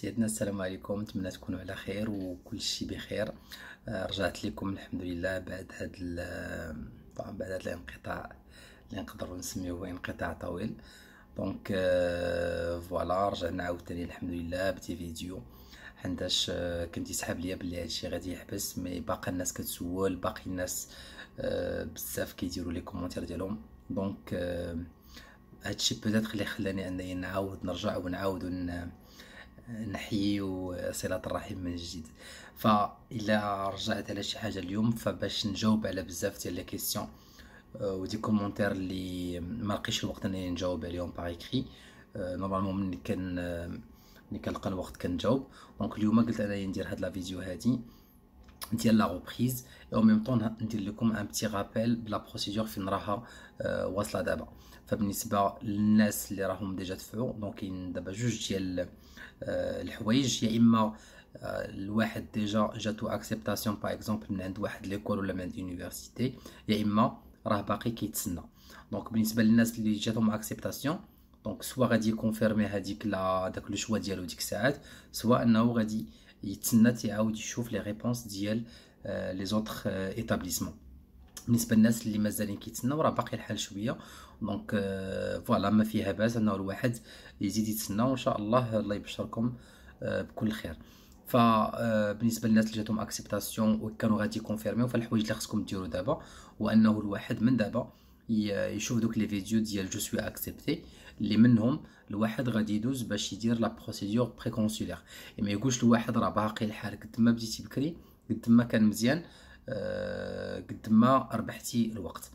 سيدنا السلام عليكم، نتمنى تكونوا على خير وكل شيء بخير. رجعت لكم الحمد لله بعد طبعا بعد هذا الانقطاع اللي نقدروا نسميوه انقطاع طويل. دونك فوالا رجعنا عاوتاني الحمد لله بدي فيديو، حيتاش كنت يسحب ليا بلي هادشي غادي يحبس، مي باقي الناس كتسول، باقي الناس بزاف كيديروا لي كومونتير ديالهم. دونك هادشي بوتيتر اللي خلاني انني نرجع ونعاود نحيي صلة الرحم من جديد. فإلا رجعت على شي حاجة اليوم فباش نجاوب على بزاف ديال لي كيسيون ودي كومونتير اللي ما لقيتش الوقت انني نجاوب عليهم باغ اكري. نورمالمون ملي كنلقى الوقت كنجاوب. دونك اليوم قلت انني ندير هاد لا فيديو هادي ديال لا ريبريز او ميم طون ندير لكم ان بتي رابيل بلا بروسيدور فين راها واصله دابا. فبالنسبه للناس اللي راهم ديجا دفعوا، دونك كاين دابا جوج ديال الحوايج. يا اما الواحد ديجا جاتو اكسبتاسيون باغ اكزومبل من عند واحد ليكول ولا من عند يونيفرسيتي، يا اما راه باقي كيتسنى. دونك بالنسبه للناس اللي جاتهم اكسبتاسيون، دونك سوا غادي يكونفيرمي هذيك داك لو شوا ديالو ديك الساعات، سواء انه غادي يتسنى تيعاود يشوف لي ريبونس ديال لي زوطخ ايتابليسمون. بالنسبه للناس اللي مازالين كيتسناو راه باقي الحال شويه. دونك فوالا ما فيها باس انه الواحد يزيد يتسنى، وان شاء الله يبشركم بكل خير. فبالنسبه للناس اللي جاتهم اكسبتاسيون وكانوا غادي يكونفيرميو، فالحوايج اللي خصكم ديروا دابا هو انه الواحد من دابا يشوف دوك لي فيديو ديال جو سوي اكسبتي، اللي منهم الواحد غادي يدوز باش يدير لا بروسيدور بري كونسولير. ما يقولش الواحد راه باقي الحال قد ما بديتي بكري، قد ما كان مزيان، قد ما ربحتي الوقت.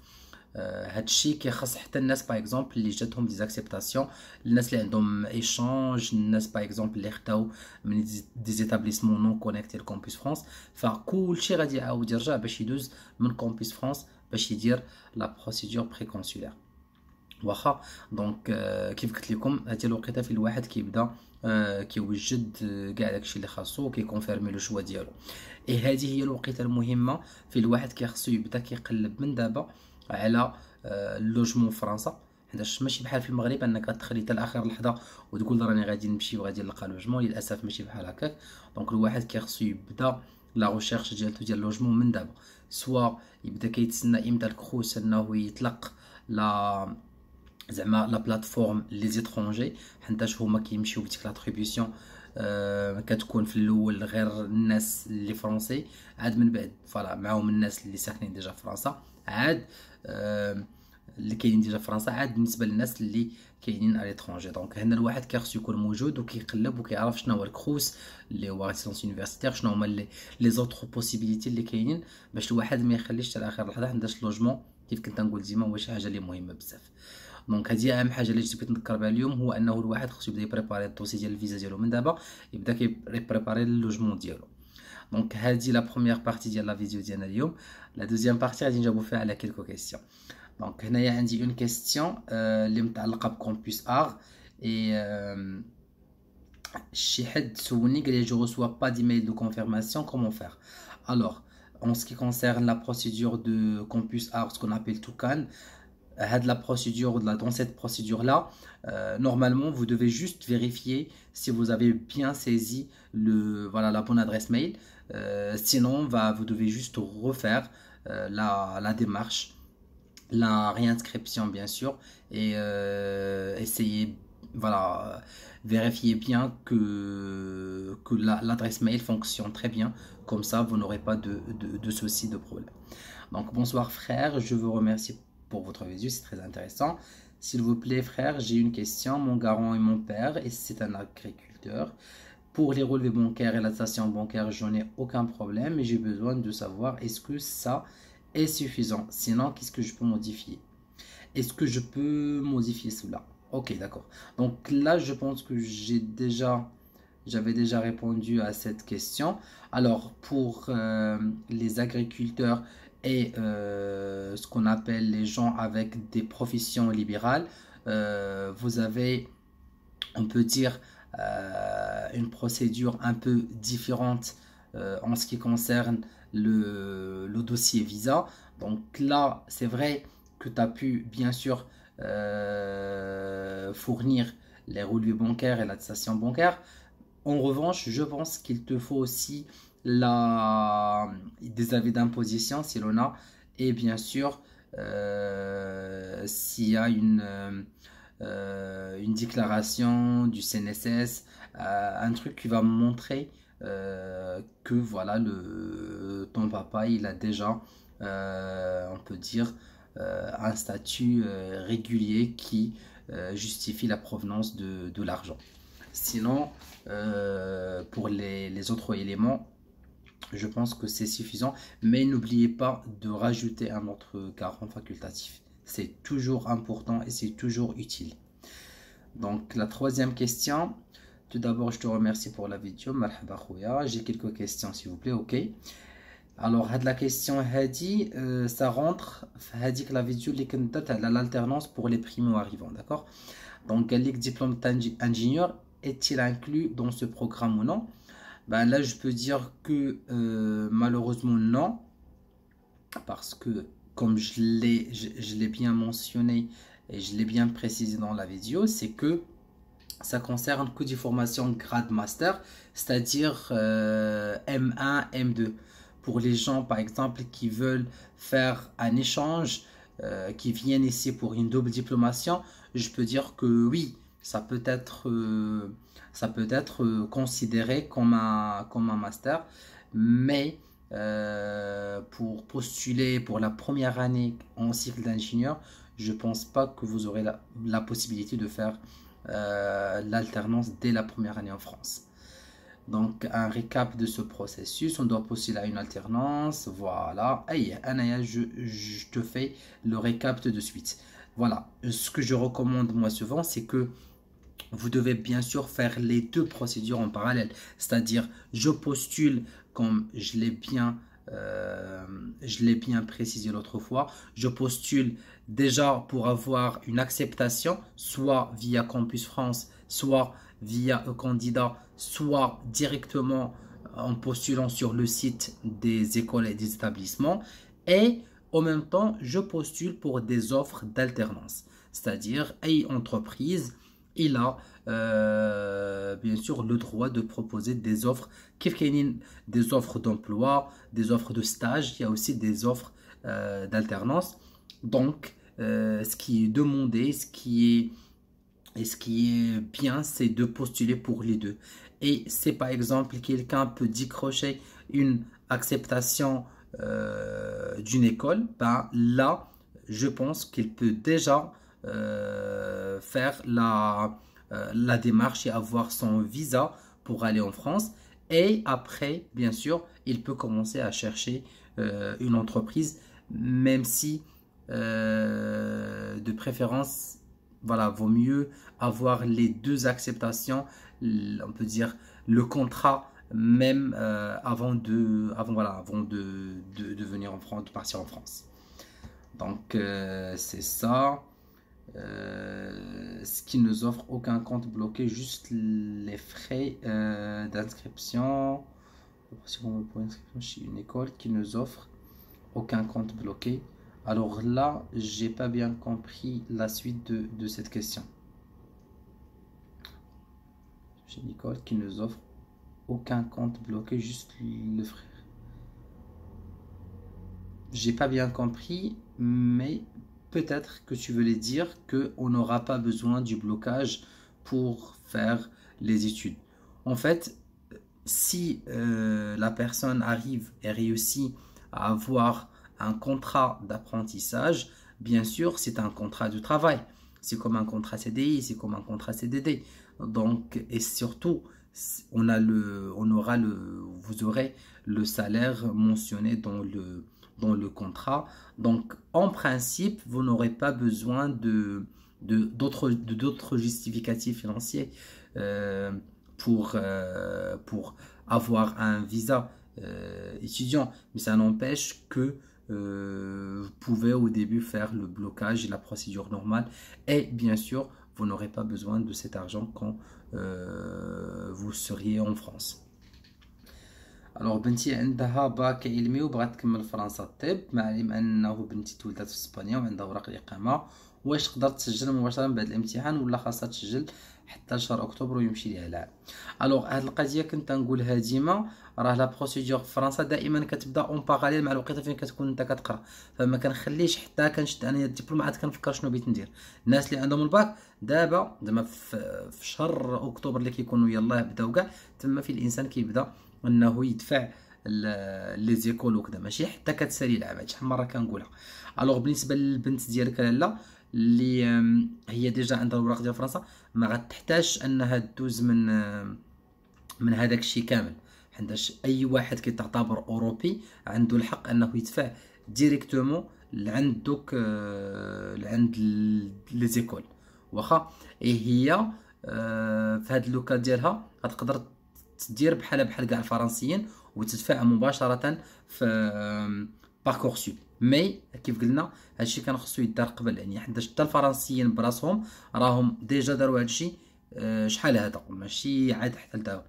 هادشي كيخص حتى الناس باغ اكزومبل اللي جاتهم ديزاكسبتاسيون، الناس اللي عندهم ايشانج، الناس باغ اكزومبل اللي خداو من ديزيتابليسمون نون كونيكتي لكومبوس فرانس. فكلشي غادي يعاود يرجع باش يدوز من كومبوس فرانس باش يدير لا بروسيدور بري كونسولير. واخا دونك كيف قلت لكم هذه الوقيته في الواحد كيبدا كيوجد كاع داكشي اللي خاصو وكيكونفيرمي لو شوا ديالو. هذه هي الوقيته المهمه في الواحد كيخصو يبدا كيقلب من دابا على اللوجمون في فرنسا، حيتاش ماشي بحال في المغرب انك تخلي حتى لاخر لحظه وتقول راني غادي نمشي وغادي نلقى لوجمون. للاسف ماشي بحال هكاك. دونك الواحد كيخصو يبدا لا ريشيرش ديالو ديال لوجمون من دابا، سوا يبدا كيتسنى امتى الكروس انه يطلق لا زعما لا بلاتفورم لي زيترونجي، حيتاش هما كيمشيو بديك لاتريبيسيون. كتكون في الاول غير الناس اللي فرونسي، عاد من بعد فوالا معاهم الناس اللي ساكنين ديجا في فرنسا، عاد اللي كاينين ديجا في فرنسا، عاد بالنسبه للناس اللي كاينين على ليترونجي. دونك هنا الواحد كيخصو يكون موجود وكيقلب وكيعرف شنو هو الكروس اللي هو ريسيدونس يونيفرسيتير، شنو هما لي زوطخ بوسيبيليتي اللي كاينين، باش الواحد ما يخليش حتى لاخر لحظه. حيتاش اللوجمون كيف كنت نقول ديما هو شي حاجه اللي مهمه بزاف. دونك هذه اهم حاجه اللي جيت بغيت نذكر بها اليوم، هو انه الواحد خصو يبدا يبريباري الدوسي ديال الفيزا ديالو من دابا، يبدا كيبريباري اللوجمون ديالو. دونك هذه لا بروميير بارتي ديال لا فيديو ديالنا اليوم. لا دوزيام بارتي غادي نجاوبو فيها على كيلكو كيسيون. دونك هنايا عندي اون كيسيون اللي متعلقه بكومبوس ار. اي شي حد سولني قال لي جو ريسوا با ديميل دو كونفيرماسيون كومون فير. الوغ en ce qui concerne la procédure de Campus Art, ce qu'on appelle Toucan, dans cette procédure là, normalement vous devez juste vérifier si vous avez bien saisi la bonne adresse mail. Sinon vous devez juste refaire la démarche, la réinscription bien sûr, et essayer vérifier bien que l'adresse mail fonctionne très bien, comme ça vous n'aurez pas de soucis, de problème. Donc bonsoir frère, je vous remercie pour votre visite, c'est très intéressant. S'il vous plaît frère, j'ai une question. Mon garant est mon père et c'est un agriculteur. Pour les relevés bancaires et l'attestation bancaire, j'en ai aucun problème, mais j'ai besoin de savoir est-ce que ça est suffisant. Sinon, qu'est-ce que je peux modifier? Est-ce que je peux modifier cela? Ok, d'accord. Donc là, je pense que j'avais déjà répondu à cette question. Alors, pour les agriculteurs et ce qu'on appelle les gens avec des professions libérales, vous avez, on peut dire, une procédure un peu différente en ce qui concerne le dossier visa. Donc là, c'est vrai que tu as pu bien sûr fournir les relevés bancaires et l'attestation bancaire, En revanche, je pense qu'il te faut aussi des avis d'imposition si l'on a, et bien sûr, s'il y a une déclaration du CNSS, un truc qui va montrer que voilà, ton papa, il a déjà, on peut dire, un statut régulier qui justifie la provenance de l'argent. Sinon, pour les autres éléments, je pense que c'est suffisant. Mais n'oubliez pas de rajouter un autre garant facultatif. C'est toujours important et c'est toujours utile. Donc, la troisième question. Tout d'abord, je te remercie pour la vidéo. Marhaba khouya. J'ai quelques questions, s'il vous plaît. OK. Alors, la question Hadi, ça rentre. Hadi, la vidéo, l'alternance pour les primo-arrivants. D'accord? Donc, le diplôme d'ingénieur est-il inclus dans ce programme ou non? Ben là, je peux dire que malheureusement non, parce que comme je l'ai bien mentionné et je l'ai bien précisé dans la vidéo, c'est que ça concerne que des formations grade master, c'est-à-dire M1, M2. Pour les gens, par exemple, qui veulent faire un échange, qui viennent ici pour une double diplomation, je peux dire que oui, ça peut être considéré comme un master, mais pour postuler pour la première année en cycle d'ingénieur, je pense pas que vous aurez la possibilité de faire l'alternance dès la première année en France. Donc, un récap de ce processus, on doit postuler à une alternance, voilà. Hey, Anaya, je te fais le récap de suite. Voilà, ce que je recommande moi souvent, c'est que vous devez bien sûr faire les deux procédures en parallèle. C'est-à-dire, je postule comme je l'ai bien précisé l'autre fois. Je postule déjà pour avoir une acceptation, soit via Campus France, soit via un candidat, soit directement en postulant sur le site des écoles et des établissements. Et en même temps, je postule pour des offres d'alternance. C'est-à-dire, entreprise, il a bien sûr le droit de proposer des offres, des offres d'emploi, des offres de stage, il y a aussi des offres d'alternance. Donc, ce qui est demandé, ce qui est bien, c'est de postuler pour les deux. Et si par exemple quelqu'un peut décrocher une acceptation d'une école, ben là, je pense qu'il peut déjà faire la démarche et avoir son visa pour aller en France. Et après, bien sûr, il peut commencer à chercher une entreprise, même si de préférence, voilà, vaut mieux avoir les deux acceptations, on peut dire le contrat même avant de venir en France, de partir en France. Donc c'est ça. Ce qui nous offre aucun compte bloqué, juste les frais d'inscription pour inscription chez une école qui nous offre aucun compte bloqué. Alors là, j'ai pas bien compris la suite de cette question. Chez une école qui nous offre aucun compte bloqué, juste le frais. J'ai pas bien compris, mais peut-être que tu voulais dire qu'on n'aura pas besoin du blocage pour faire les études. En fait, si la personne arrive et réussit à avoir un contrat d'apprentissage, bien sûr, c'est un contrat de travail. C'est comme un contrat CDI, c'est comme un contrat CDD. Donc, et surtout, vous aurez le salaire mentionné dans le contrat. Donc, en principe, vous n'aurez pas besoin d'autres justificatifs financiers pour avoir un visa étudiant. Mais ça n'empêche que vous pouvez au début faire le blocage et la procédure normale. Et bien sûr, vous n'aurez pas besoin de cet argent quand vous seriez en France. Alors بنتي عندها باك علمي وبغات تكمل فرنسا الطب، مع العلم انه بنتي تولدت في اسبانيا وعندها اوراق الاقامه واش تقدر تسجل مباشره بعد الامتحان ولا خاصها تسجل حتى شهر اكتوبر ويمشي ليها العام. الوغ هاد القضيه كنت نقولها ديما، راه لا بروسيدور في فرنسا دائما كتبدا اون باراليل مع الوقيته فين كتكون انت كتقرا، فما كنخليش حتى كنشد انايا الدبلوم عاد كنفكر شنو بغيت ندير. الناس اللي عندهم الباك دابا زعما في شهر اكتوبر اللي كيكونوا يلاه بداو كاع، تما في الانسان كيبدا انه يدفع لي زيكول وكذا، ماشي حتى كتسالي العام. هادشي شحال مره كنقولها. الوغ بالنسبه للبنت ديالك لالا اللي هي ديجا عندها الوراق ديال فرنسا، ما غتحتاجش انها دوز من هذاك الشيء كامل، حيتاش اي واحد كيتعتبر اوروبي عنده الحق انه يدفع ديريكتومون لعند دوك لعند لي زيكول. واخا هي في هذا اللوكال ديالها غتقدر تدير بحال كاع الفرنسيين وتدفع مباشره في باركورسوب. مي كيف قلنا هادشي كان خصو يدار قبل، يعني حيتاش حتى الفرنسيين براسهم راهم ديجا داروا هادشي شحال هذا، ماشي عاد حتى لدابا.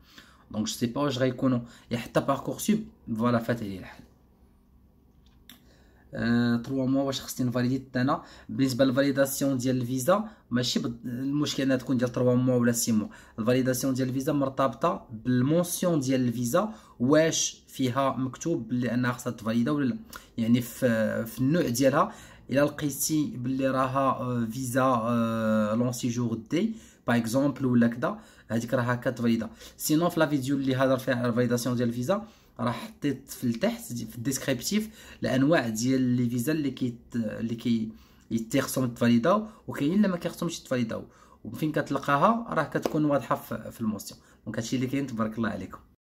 دونك جو سي با واش غيكونوا حتى باركورسوب فوالا فات عليه الحال. 3 موا واش خصني نفاليدي انا؟ بالنسبه للفاليداسيون ديال الفيزا ماشي المشكل انها تكون ديال 3 موا ولا 6 موا. الفاليداسيون ديال الفيزا مرتبطه بالمونسيون ديال الفيزا، واش فيها مكتوب بلي انها خصها تفاليدا ولا لا. يعني في النوع ديالها الا لقيتي بلي راها فيزا لون سيجور دي باغ اكزومبل ولا كذا، هذيك راه هكا تفاليدا. سينو في لا فيديو اللي هضر فيها على الفاليداسيون ديال الفيزا راه حطيت في التحت في الديسكريبتيف الانواع ديال لي فيزا اللي يتخصهم تفاليداو، وكاين اللي ما كيخصهمش تفاليداو، وفين كتلقاها راه كتكون واضحه في الموسيون. دونك هادشي اللي كاين. تبارك الله عليكم.